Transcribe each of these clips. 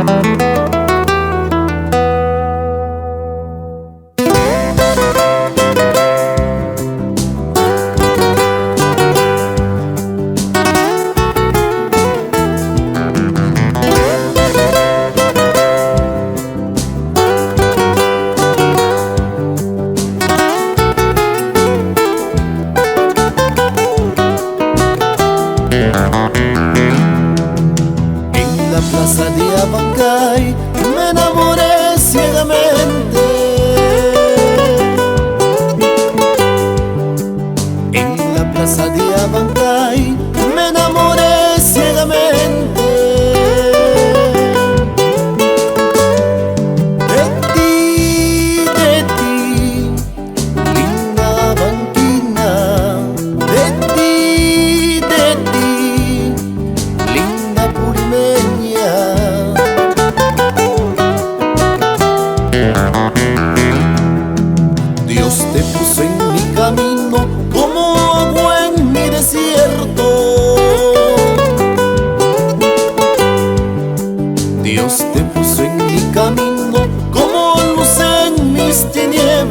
En la plaza de Abancay me enamoré ciegamente. En la plaza de Abancay me enamoré ciegamente. De ti, linda banquina. De ti, linda purimeña. Dios te puso en mi camino como agua en mi desierto. Dios te puso en mi camino como luz en mis tinieblas.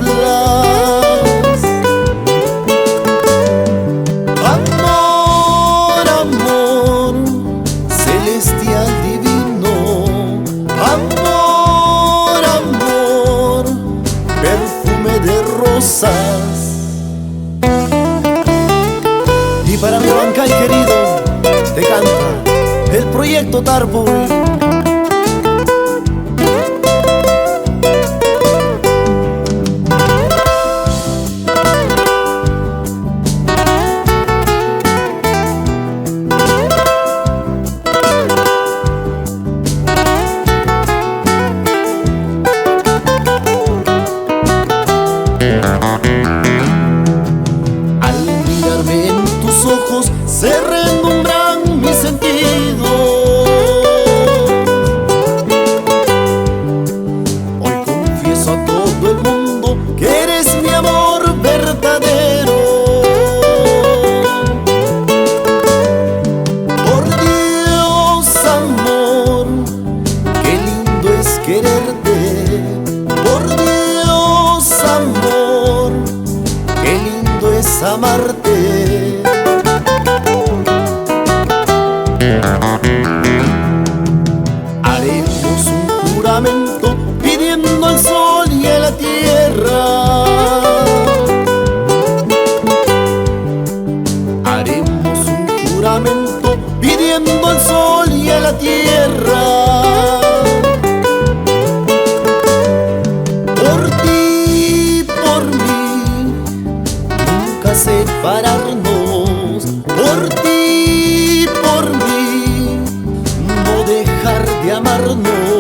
Amor, amor, celestial divino. Amor, amor, perfume de rosas. Y para mi Abancay querido, te canta el proyecto Tarpul. Al mirarme en tus ojos se renumbran mis sentidos. Hoy confieso a todo el mundo que eres mi amor verdadero. Por Dios, amor, qué lindo es quererte. Por Dios, amor, qué lindo es amarte. Haremos un juramento pidiendo al sol y a la tierra. Haremos un juramento pidiendo al sol y a la tierra. Por ti, por mí, nunca separarnos. Por ti, por mí, no dejar de amarnos.